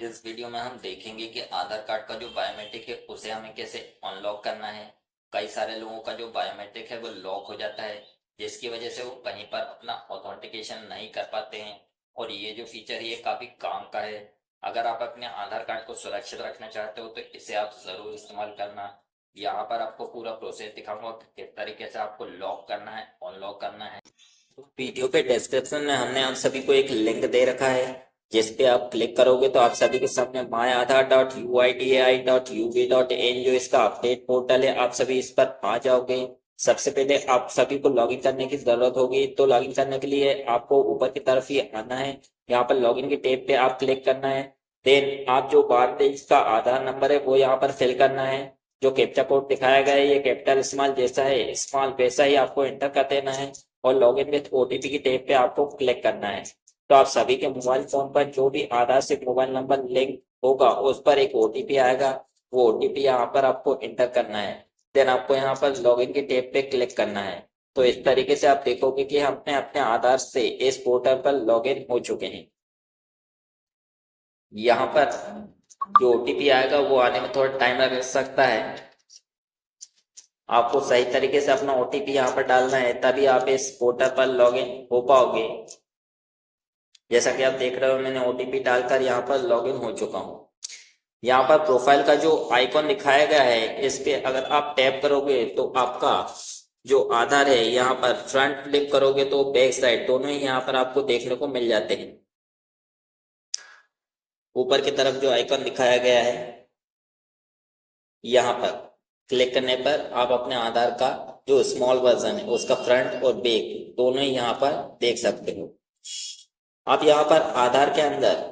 इस वीडियो में हम देखेंगे कि आधार कार्ड का जो बायोमेट्रिक है उसे हमें कैसे अनलॉक करना है। कई सारे लोगों का जो बायोमेट्रिक है वो लॉक हो जाता है, जिसकी वजह से वो कहीं पर अपना ऑथेंटिकेशन नहीं कर पाते हैं। और ये जो फीचर है ये काफ़ी काम का है। अगर आप अपने आधार कार्ड को सुरक्षित रखना चाहते हो तो इसे आप ज़रूर इस्तेमाल करना। यहाँ पर आपको पूरा प्रोसेस दिखाऊंगा कि किस तरीके से आपको लॉक करना है, अनलॉक करना है। तो वीडियो के डिस्क्रिप्शन में हमने आप सभी को एक लिंक दे रखा है, जिस पे आप क्लिक करोगे तो आप सभी के सामने myaadhar.uidai.ub.in जो इसका अपडेट पोर्टल है, आप सभी इस पर आ जाओगे। सबसे पहले आप सभी को लॉगिन करने की जरूरत होगी, तो लॉगिन करने के लिए आपको ऊपर की तरफ ही आना है। यहाँ पर लॉगिन के टैब पे आप क्लिक करना है। देन आप जो भारतीय का आधार नंबर है वो यहाँ पर फिल करना है। जो कैप्चा कोड दिखाया गया है ये कैपिटल स्मॉल जैसा है, स्मॉल वैसा ही आपको एंटर कर देना है। और लॉगिन विथ ओटीपी की टैब पे आपको क्लिक करना है। तो आप सभी के मोबाइल फोन पर जो भी आधार से मोबाइल नंबर लिंक होगा उस पर एक ओटीपी आएगा। वो ओटीपी यहाँ पर आपको एंटर करना है। देन आपको यहाँ पर लॉगिन की टैब पे क्लिक करना है। तो इस तरीके से आप देखोगे कि हमने अपने आधार से इस पोर्टल पर लॉगिन हो चुके हैं। यहाँ पर जो ओटीपी आएगा वो आने में थोड़ा टाइम लग सकता है। आपको सही तरीके से अपना ओटीपी यहाँ पर डालना है, तभी आप इस पोर्टल पर लॉगिन हो पाओगे। जैसा कि आप देख रहे हो मैंने ओटीपी डालकर यहाँ पर लॉगिन हो चुका हूँ। यहाँ पर प्रोफाइल का जो आइकॉन दिखाया गया है इस पे अगर आप टैप करोगे तो आपका जो आधार है यहाँ पर फ्रंट फ्लिप करोगे तो बैक साइड दोनों ही यहाँ पर आपको देखने को मिल जाते हैं। ऊपर की तरफ जो आइकॉन दिखाया गया है यहाँ पर क्लिक करने पर आप अपने आधार का जो स्मॉल वर्जन है उसका फ्रंट और बैक दोनों ही यहाँ पर देख सकते हो। आप यहाँ पर आधार के अंदर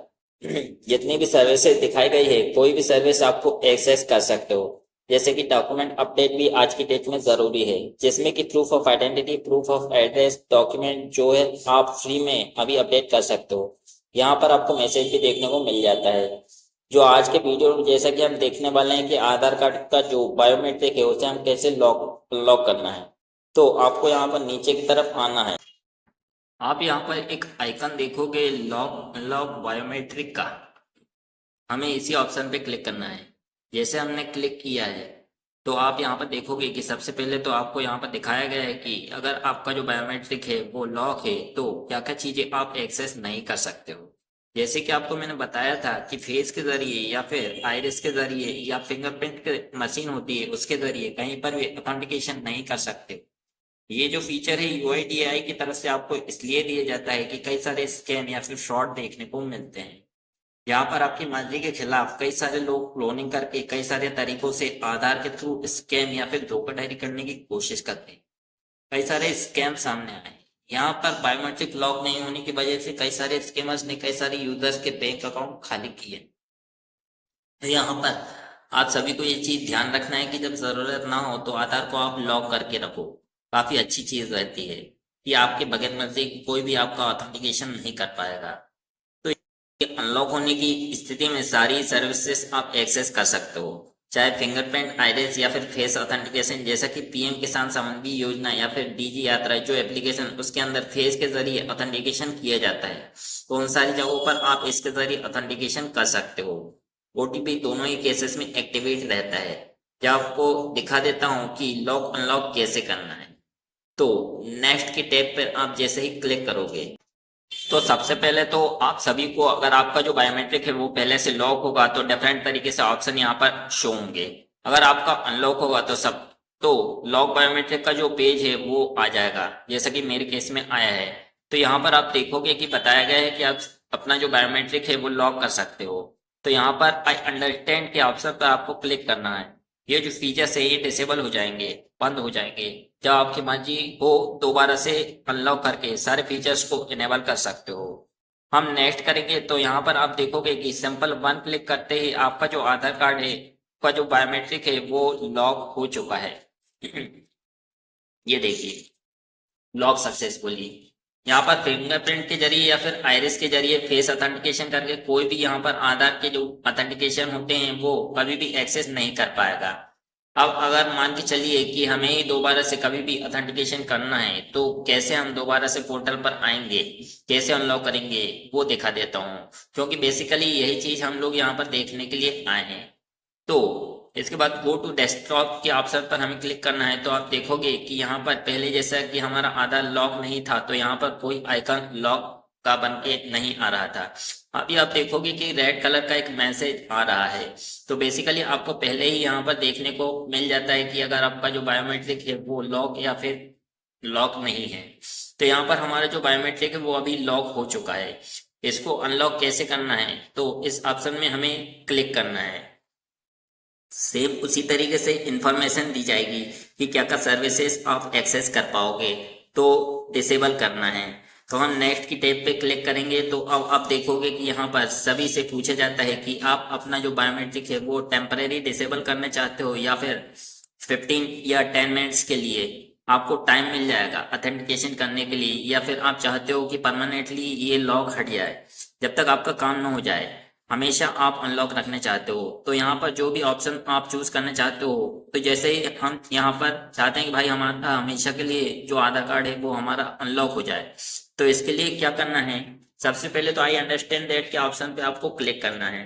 जितनी भी सर्विसेज दिखाई गई है कोई भी सर्विस आपको एक्सेस कर सकते हो। जैसे कि डॉक्यूमेंट अपडेट भी आज की डेट में जरूरी है, जिसमें कि proof of identity, proof of address document जो है आप फ्री में अभी अपडेट कर सकते हो। यहाँ पर आपको मैसेज भी देखने को मिल जाता है। जो आज के वीडियो में जैसा कि हम देखने वाले हैं कि आधार कार्ड का जो बायोमेट्रिक है उसे हम कैसे लॉक लॉक करना है। तो आपको यहाँ पर नीचे की तरफ आना है। आप यहाँ पर एक आइकन देखोगे लॉक अनलॉक बायोमेट्रिक का, हमें इसी ऑप्शन पे क्लिक करना है। जैसे हमने क्लिक किया है तो आप यहाँ पर देखोगे कि सबसे पहले तो आपको यहाँ पर दिखाया गया है कि अगर आपका जो बायोमेट्रिक है वो लॉक है तो क्या क्या चीजें आप एक्सेस नहीं कर सकते हो। जैसे कि आपको मैंने बताया था कि फेस के जरिए या फिर आइरिस के जरिए या फिंगरप्रिंट के मशीन होती है उसके जरिए कहीं पर भी ऑथेंटिकेशन नहीं कर सकते। ये जो फीचर है यूआईडीएआई की तरफ से आपको इसलिए दिया जाता है कि कई सारे स्कैम या फिर फ्रॉड देखने को मिलते हैं। यहाँ पर आपकी मर्जी के खिलाफ कई सारे लोग क्लोनिंग करके कई सारे तरीकों से आधार के थ्रू स्कैम या फिर धोखाधड़ी करने की कोशिश करते हैं। कई सारे स्कैम सामने आए। यहाँ पर बायोमेट्रिक लॉक नहीं होने की वजह से कई सारे स्कैमर्स ने कई सारे यूजर्स के बैंक अकाउंट खाली किए। तो यहाँ पर आप सभी को ये चीज ध्यान रखना है कि जब जरूरत ना हो तो आधार को आप लॉक करके रखो। काफी अच्छी चीज रहती है कि आपके बगैर मर्जी कोई भी आपका ऑथेंटिकेशन नहीं कर पाएगा। तो अनलॉक होने की स्थिति में सारी सर्विसेज आप एक्सेस कर सकते हो, चाहे फिंगरप्रिंट, आइरिस या फिर फेस ऑथेंटिकेशन। जैसा कि पीएम किसान सम्मान निधि योजना या फिर डीजी यात्रा जो एप्लीकेशन उसके अंदर फेस के जरिए ऑथेंटिकेशन किया जाता है, तो उन सारी जगहों पर आप इसके जरिए ऑथेंटिकेशन कर सकते हो। ओटीपी दोनों ही केसेस में एक्टिवेट रहता है। जब आपको दिखा देता हूं कि लॉक अनलॉक कैसे करना है, तो नेक्स्ट के टैब पर आप जैसे ही क्लिक करोगे तो सबसे पहले तो आप सभी को अगर आपका जो बायोमेट्रिक है वो पहले से लॉक होगा तो डिफरेंट तरीके से ऑप्शन यहाँ पर शो होंगे। अगर आपका अनलॉक होगा तो सब तो लॉक बायोमेट्रिक का जो पेज है वो आ जाएगा, जैसा कि मेरे केस में आया है। तो यहाँ पर आप देखोगे कि बताया गया है कि आप अपना जो बायोमेट्रिक है वो लॉक कर सकते हो। तो यहाँ पर आई अंडरस्टैंड के ऑप्शन पर आपको क्लिक करना है। ये जो फीचर्स है ये डिसेबल हो जाएंगे, बंद हो जाएंगे। जब आपकी मर्जी हो दोबारा से अनलॉक करके सारे फीचर्स को इनेबल कर सकते हो। हम नेक्स्ट करेंगे तो यहाँ पर आप देखोगे कि सिंपल वन क्लिक करते ही आपका जो आधार कार्ड है का जो बायोमेट्रिक है वो लॉक हो चुका है। ये देखिए लॉक सक्सेसफुली। यहाँ पर फिंगरप्रिंट के जरिए या फिर आइरिस के जरिए फेस ऑथेंटिकेशन करके कोई भी यहाँ पर आधार के जो ऑथेंटिकेशन होते हैं वो कभी भी एक्सेस नहीं कर पाएगा। अब अगर मान के चलिए कि हमें ही दोबारा से कभी भी ऑथेंटिकेशन करना है तो कैसे हम दोबारा से पोर्टल पर आएंगे, कैसे अनलॉक करेंगे वो दिखा देता हूँ, क्योंकि बेसिकली यही चीज हम लोग यहाँ पर देखने के लिए आए हैं। तो इसके बाद गो टू डेस्कटॉप के ऑप्शन पर हमें क्लिक करना है। तो आप देखोगे कि यहाँ पर पहले जैसा कि हमारा आधार लॉक नहीं था तो यहाँ पर कोई आइकन लॉक का बन के नहीं आ रहा था। अभी आप देखोगे कि रेड कलर का एक मैसेज आ रहा है। तो बेसिकली आपको पहले ही यहाँ पर देखने को मिल जाता है कि अगर आपका जो बायोमेट्रिक है वो लॉक या फिर लॉक नहीं है। तो यहाँ पर हमारा जो बायोमेट्रिक है वो अभी लॉक हो चुका है। इसको अनलॉक कैसे करना है, तो इस ऑप्शन में हमें क्लिक करना है। सेम उसी तरीके से इंफॉर्मेशन दी जाएगी कि क्या क्या सर्विसेज आप एक्सेस कर पाओगे, तो डिसेबल करना है। तो हम नेक्स्ट की टैब पे क्लिक करेंगे। तो अब आप देखोगे कि यहाँ पर सभी से पूछा जाता है कि आप अपना जो बायोमेट्रिक है वो टेम्परेरी डिसेबल करना चाहते हो या फिर 15 या 10 मिनट्स के लिए आपको टाइम मिल जाएगा ऑथेंटिकेशन करने के लिए, या फिर आप चाहते हो कि परमानेंटली ये लॉक हट जाए जब तक आपका काम ना हो जाए, हमेशा आप अनलॉक रखना चाहते हो। तो यहाँ पर जो भी ऑप्शन आप चूज करना चाहते हो, तो जैसे ही हम यहाँ पर चाहते हैं कि भाई हमारा हमेशा के लिए जो आधार कार्ड है वो हमारा अनलॉक हो जाए, तो इसके लिए क्या करना है, सबसे पहले तो आई अंडरस्टैंड दैट के ऑप्शन पे आपको क्लिक करना है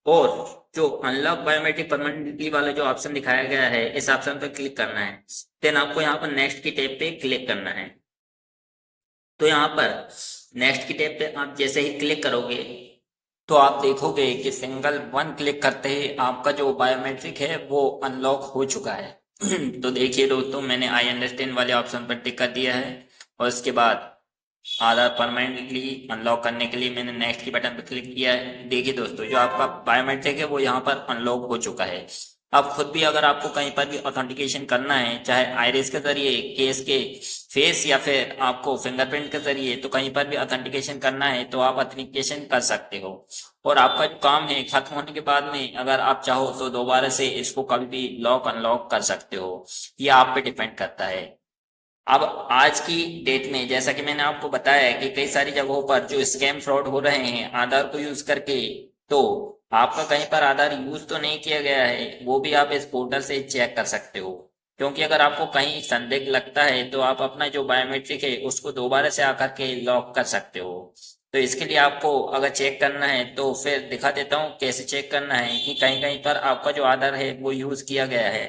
और जो अनलॉक बायोमेट्रिक परमानेंटली वाला जो ऑप्शन दिखाया गया है इस ऑप्शन पर क्लिक करना है। देन आपको यहाँ पर नेक्स्ट की टैब पे क्लिक करना है। तो यहाँ पर नेक्स्ट की टैब पे आप जैसे ही क्लिक करोगे तो आप देखोगे कि सिंगल वन क्लिक करते ही आपका जो बायोमेट्रिक है वो अनलॉक हो चुका है। तो देखिए दोस्तों, मैंने आई अंडरस्टैंड वाले ऑप्शन पर टिक कर दिया है और उसके बाद आधार परमानेंटली अनलॉक करने के लिए मैंने नेक्स्ट की बटन पर क्लिक किया है। देखिए दोस्तों, जो आपका बायोमेट्रिक है वो यहाँ पर अनलॉक हो चुका है। अब खुद भी अगर आपको कहीं पर भी ऑथेंटिकेशन करना है, चाहे आइरिस के जरिए, केस के फेस या फिर आपको फिंगरप्रिंट के जरिए, तो कहीं पर भी ऑथेंटिकेशन करना है तो आप ऑथेंटिकेशन कर सकते हो। और आपका जो काम है खत्म होने के बाद में अगर आप चाहो तो दोबारा से इसको कभी भी लॉक अनलॉक कर सकते हो। ये आप पे डिपेंड करता है। अब आज की डेट में जैसा कि मैंने आपको बताया है कि कई सारी जगहों पर जो स्कैम फ्रॉड हो रहे हैं आधार को यूज करके, तो आपका कहीं पर आधार यूज तो नहीं किया गया है वो भी आप इस पोर्टल से चेक कर सकते हो। क्योंकि अगर आपको कहीं संदिग्ध लगता है तो आप अपना जो बायोमेट्रिक है उसको दोबारा से आकर के लॉक कर सकते हो। तो इसके लिए आपको अगर चेक करना है तो फिर दिखा देता हूँ कैसे चेक करना है कि कहीं कहीं पर आपका जो आधार है वो यूज किया गया है।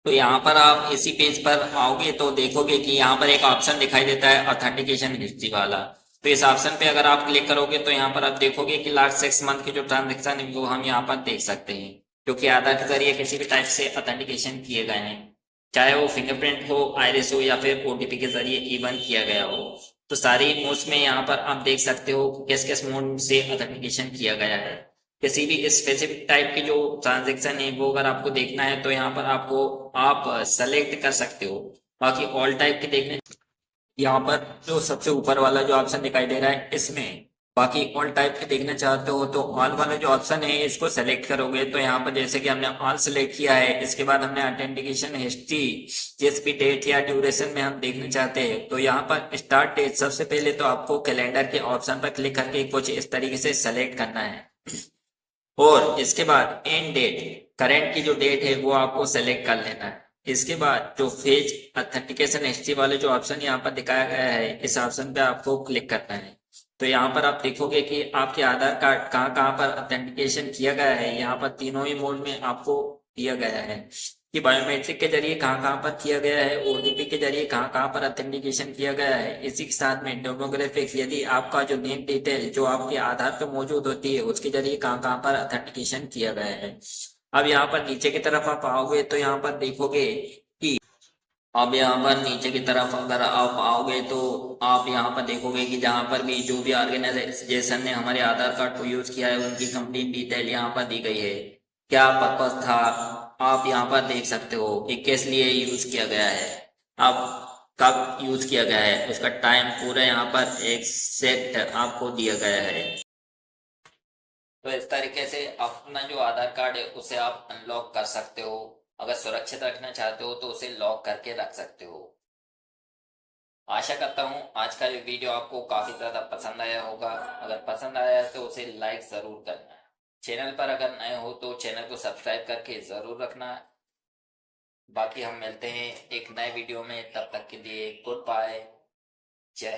तो यहाँ पर आप इसी पेज पर आओगे तो देखोगे कि यहाँ पर एक ऑप्शन दिखाई देता है ऑथेंटिकेशन हिस्ट्री वाला। तो इस ऑप्शन पे अगर आप क्लिक करोगे तो यहाँ पर आप देखोगे कि लास्ट 6 मंथ के जो ट्रांजेक्शन है वो हम यहाँ पर देख सकते हैं, क्योंकि आधार के जरिए किसी भी टाइप से ऑथेंटिकेशन किए गए हैं, चाहे वो फिंगरप्रिंट हो, आइरिस हो या फिर ओटीपी के जरिए इवन किया गया हो। तो सारी मोड्स में यहाँ पर आप देख सकते हो किस किस मोड से ऑथेंटिकेशन किया गया है। किसी भी स्पेसिफिक टाइप की जो ट्रांजेक्शन है वो अगर आपको देखना है तो यहाँ पर आपको आप सेलेक्ट कर सकते हो। बाकी ऑल टाइप के देखने यहाँ पर जो सबसे ऊपर वाला जो ऑप्शन दिखाई दे रहा है इसमें, बाकी ऑल टाइप के देखना चाहते हो तो ऑल वाला जो ऑप्शन है इसको सेलेक्ट करोगे। तो यहाँ पर जैसे कि हमने ऑल सेलेक्ट किया है, इसके बाद हमने ऑथेंटिकेशन हिस्ट्री जिस भी डेट या ड्यूरेशन में हम देखना चाहते हैं, तो यहाँ पर स्टार्ट डेट सबसे पहले तो आपको कैलेंडर के ऑप्शन पर क्लिक करके कुछ इस तरीके से सेलेक्ट करना है और इसके बाद एंड डेट, करंट की जो डेट है वो आपको सेलेक्ट कर लेना है। इसके बाद जो फेज ऑथेंटिकेशन हिस्ट्री वाले जो ऑप्शन यहाँ पर दिखाया गया है इस ऑप्शन पे आपको क्लिक करना है। तो यहाँ पर आप देखोगे कि आपके आधार कार्ड कहाँ कहाँ पर ऑथेंटिकेशन किया गया है, यहाँ पर तीनों ही मोड में आपको दिया गया है कि बायोमेट्रिक के जरिए कहाँ कहाँ पर किया गया है, ओटीपी के जरिए कहाँ कहाँ पर ऑथेंटिकेशन किया गया है। इसी के साथ में डेमोग्राफिक्स, यदि आपका जो नेम डिटेल जो आपके आधार पे मौजूद होती है उसके जरिए कहाँ कहाँ पर ऑथेंटिकेशन किया गया है। अब यहाँ पर नीचे की तरफ आप आओगे तो यहाँ पर देखोगे कि अब यहाँ पर नीचे की तरफ अगर आप आओगे तो आप यहाँ पर देखोगे कि जहाँ पर भी जो भी ऑर्गेनाइजेशन ने हमारे आधार कार्ड को यूज किया है उनकी कंप्लीट डिटेल यहाँ पर दी गई है, क्या पर्पस था आप यहाँ पर देख सकते हो कि किस लिए यूज किया गया है, अब कब यूज किया गया है, उसका टाइम पूरा यहाँ पर एग्जैक्ट आपको दिया गया है। तो इस तरीके से अपना जो आधार कार्ड है उसे आप अनलॉक कर सकते हो। अगर सुरक्षित रखना चाहते हो तो उसे लॉक करके रख सकते हो। आशा करता हूँ आज का ये वीडियो आपको काफी ज्यादा पसंद आया होगा। अगर पसंद आया है तो उसे लाइक जरूर करना। चैनल पर अगर नए हो तो चैनल को सब्सक्राइब करके जरूर रखना। बाकी हम मिलते हैं एक नए वीडियो में, तब तक के लिए गुड बाय, जय